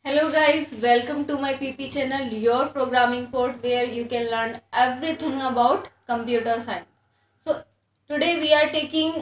Hello guys, welcome to my PP channel, your programming port where you can learn everything about computer science. So today we are taking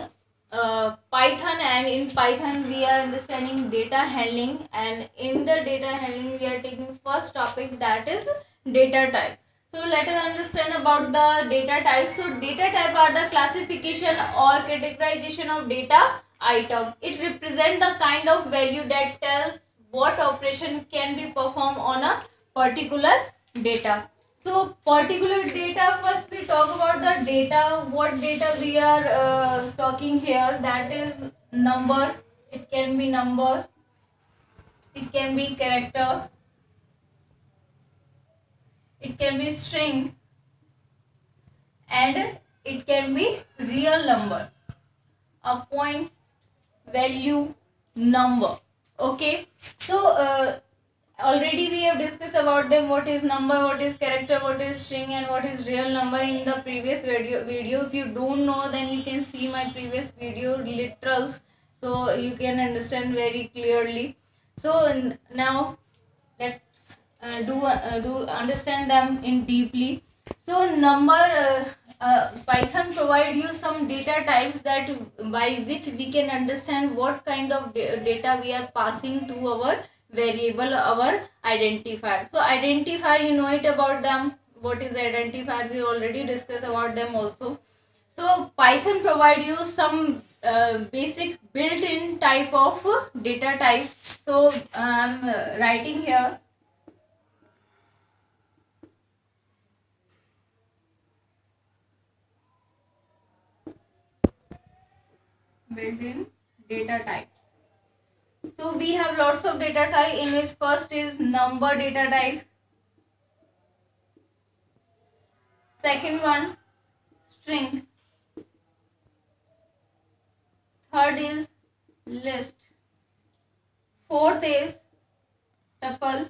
Python, and in Python we are understanding data handling, and in the data handling we are taking first topic, that is data type. So let us understand about the data type. So data type are the classification or categorization of data item. It represents the kind of value that tells what operation can be performed on a particular data. So particular data, first we talk about the data. What data we are talking here, that is number. It can be number, it can be character, it can be string, and it can be real number, a point, value, number. Okay, so already we have discussed about them, what is number, what is character, what is string, and what is real number in the previous video. If you don't know, then you can see my previous video literals, so you can understand very clearly. So now let's do understand them in deeply. So number, Python provide you some data types that by which we can understand what kind of data we are passing to our variable, our identifier. So identifier, you know it about them. What is identifier? We already discussed about them also. So Python provide you some basic built-in type of data type. So I'm writing here built-in data types. So we have lots of data type, in which first is number data type, second one string, third is list, fourth is tuple,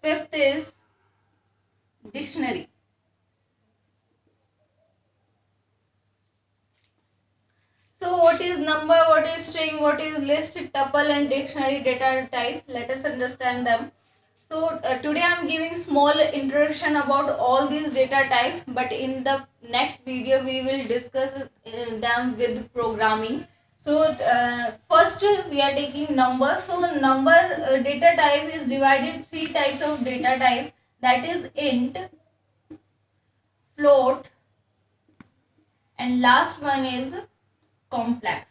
fifth is dictionary. So what is number, what is string, what is list, tuple, and dictionary data type? Let us understand them. So today I am giving small introduction about all these data types, but in the next video we will discuss them with programming. So first we are taking number. So number data type is divided three types of data type, that is int, float, and last one is complex.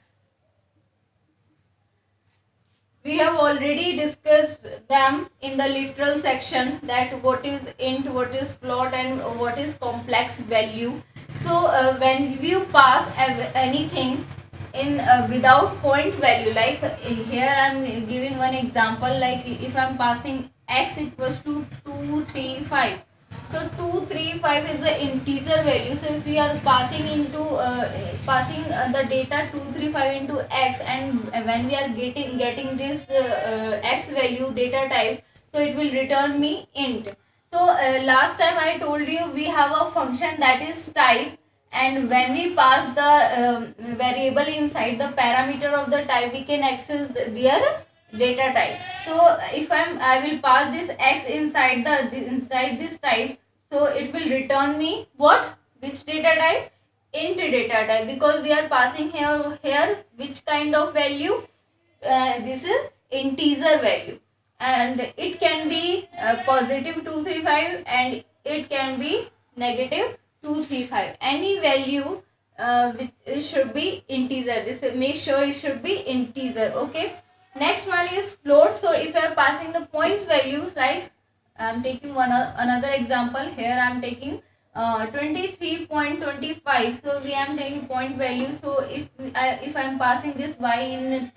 We have already discussed them in the literal section, that what is int, what is float, and what is complex value. So when you pass anything in without point value, like here I am giving one example, like if I am passing x equals to 235. So 235 is the integer value. So if we are passing into passing the data 235 into x, and when we are getting this x value data type, so it will return me int. So last time I told you we have a function that is type, and when we pass the variable inside the parameter of the type, we can access their data type. So if I will pass this x inside inside this type, so it will return me what, which data type, int data type, because we are passing here which kind of value, this is integer value, and it can be positive 235 and it can be negative 235, any value which it should be integer. This make sure it should be integer. Okay, next one is float. So if I am passing the points value, like I am taking another example here, I am taking 23.25. so we am taking point value. So if I am passing this y in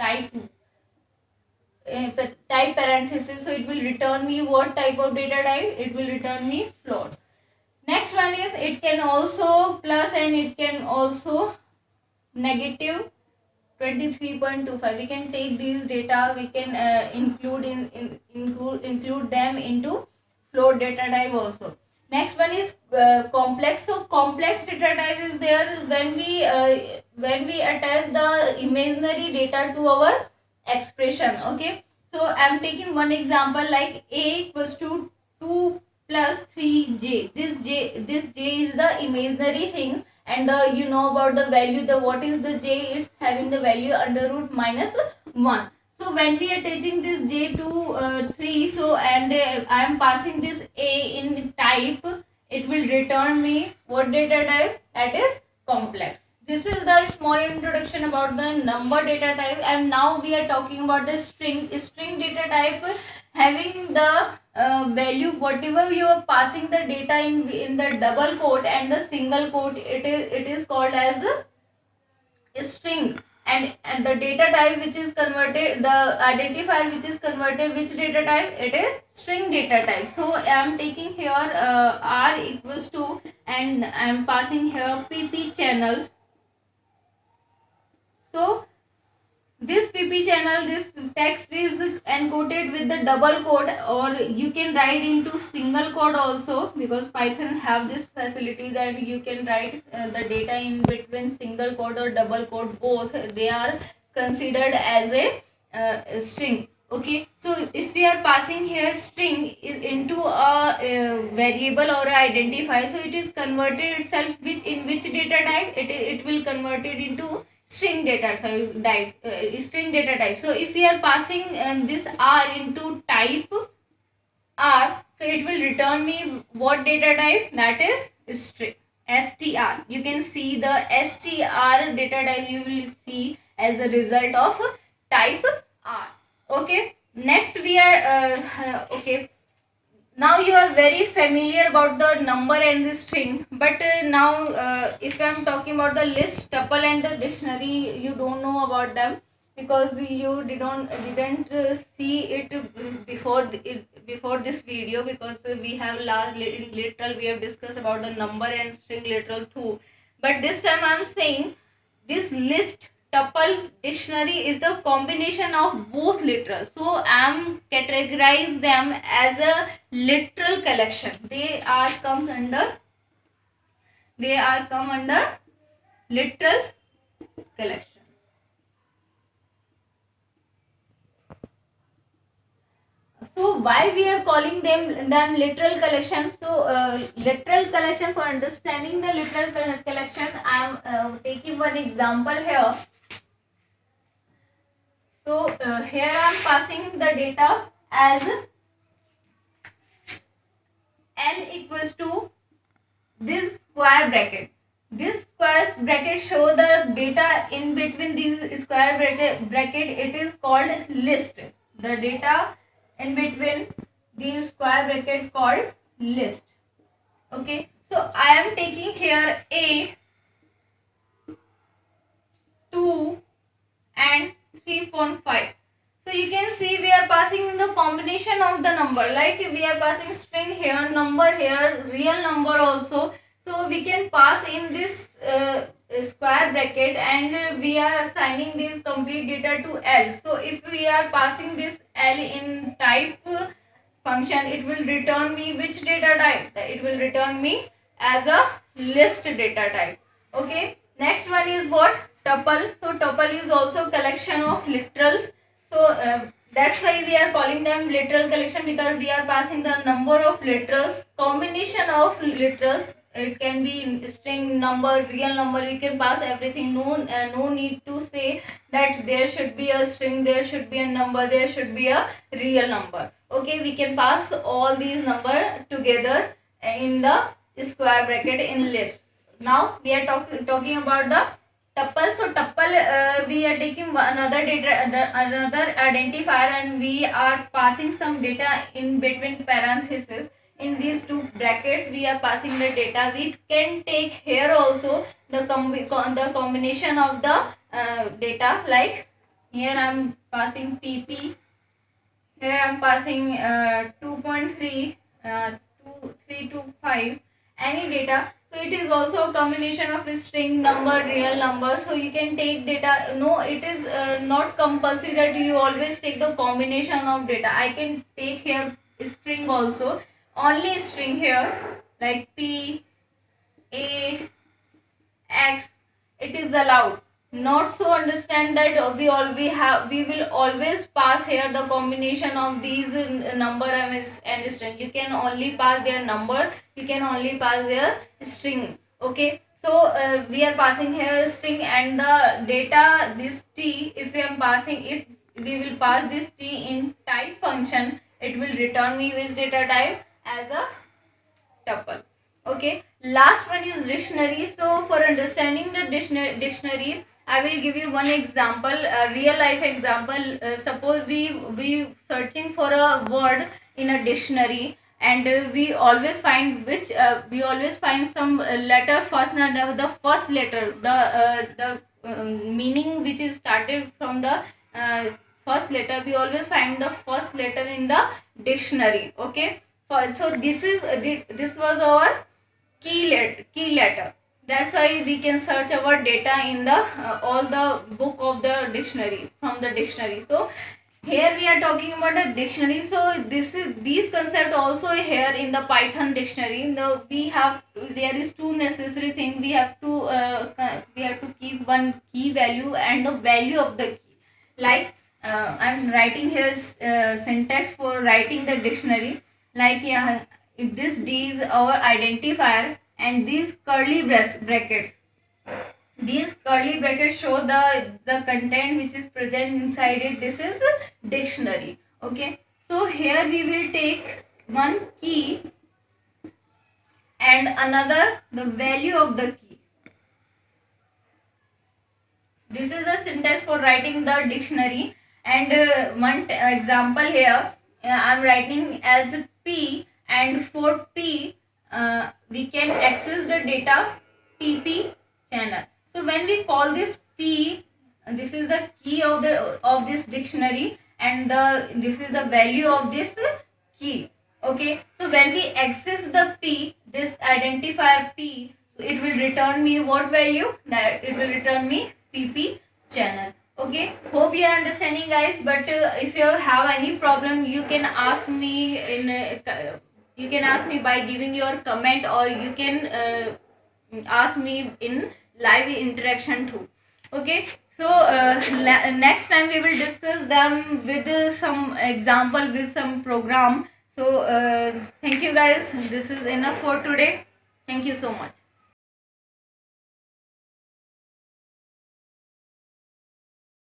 type parenthesis, so it will return me what type of data type, it will return me float. Next one is it can also plus and it can also negative 23.25. we can take these data, we can include them into float data type also. Next one is complex. So complex data type is there when we attach the imaginary data to our expression. Okay, so I'm taking one example like a equals to 2 plus 3j. This j is the imaginary thing, and you know about the value, the what is the j, it's having the value under root minus 1. So when we are taking this j to 3, so and I am passing this a in type, it will return me what data type, that is complex. This is the small introduction about the number data type, and now we are talking about the string data type, having the value whatever you are passing the data in the double quote and the single quote, it is called as a string. And the data type which is converted, the identifier which is converted, which data type, it is string data type. So I am taking here r equals to, and I am passing here pp channel. So this pp channel, this text is encoded with the double quote, or you can write into single quote also, because Python have this facility that you can write the data in between single quote or double quote, both they are considered as a string. Okay, so if we are passing here string into a variable or a identifier, so it is converted itself in which data type, it will convert it into string data type. So if we are passing this r into type r, so it will return me what data type, that is string, str. You can see the str data type you will see as the result of type r. Okay, next we are okay, now you are very familiar about the number and the string, but now if I am talking about the list, tuple and the dictionary, you don't know about them, because you didn't see it before this video, because we have literal, we have discussed about the number and string literal too. But this time I am saying this list, tuple, dictionary is the combination of both literal. So I am categorize them as a literal collection. They are come under literal collection. So why we are calling them literal collection? So literal collection, for understanding the literal collection, I am taking one example here. So here I am passing the data as L equals to this square bracket. This square bracket show the data in between these square bracket. It is called list. The data in between these square bracket called list. Okay. So I am taking here A, 2 and 3.5. So you can see we are passing the combination of the number, like we are passing string here, number here, real number also. So we can pass in this square bracket, and we are assigning this complete data to L. So if we are passing this L in type function, it will return me which data type? It will return me as a list data type. Okay, next one is what? Tuple. So tuple is also collection of literal. So that's why we are calling them literal collection, because we are passing the number of literals, combination of literals. It can be string, number, real number. You can pass everything. No need to say that there should be a string, there should be a number, there should be a real number. Okay, we can pass all these number together in the square bracket in list. Now we are talking about the tuple. So tuple, we are taking another identifier, and we are passing some data in between parentheses. In these two brackets we are passing the data. We can take here also the combination of the data, like here I am passing pp, here I am passing 2.3, 3 to 5, any data. So it is also a combination of a string, number, real number. So you can take data. No, it is not compulsory that you always take the combination of data. I can take here string also, only string here, like p, a, x, it is allowed. not so understand that we will always pass here the combination of these number and string. You can only pass their number, you can only pass their string. Okay, so we are passing here string and the data, this t, if we am passing, if we will pass this t in type function, it will return me which data type? As a tuple. Okay, last one is dictionary. So for understanding the dictionary, I will give you one example, a real life example. Suppose we searching for a word in a dictionary, and we always find which we always find some letter first, and the first letter, the meaning which is started from the first letter, we always find the first letter in the dictionary. Okay, so this was our key letter. That's why we can search our data in the all the book of the dictionary, from the dictionary. So here we are talking about a dictionary. So these concept also here in the Python dictionary. Now there is two necessary thing. We have to keep one key value and the value of the key. Like I'm writing here syntax for writing the dictionary. Like, yeah, if this D is our identifier, and these curly brackets, these curly brackets show the content which is present inside it. This is dictionary. Okay, so here we will take one key and another the value of the key. This is the syntax for writing the dictionary. And one example here, I'm writing as P, and for P we can access the data PP channel. So when we call this P, this is the key of this dictionary, and this is the value of this key. Okay, so when we access the P, this identifier P, so it will return me what value? That it will return me PP channel. Okay, hope you are understanding, guys. But if you have any problem, you can ask me you can ask me by giving your comment, or you can ask me in live interaction too. Okay, so next time we will discuss them with some example, with some program. So thank you, guys. This is enough for today. Thank you so much.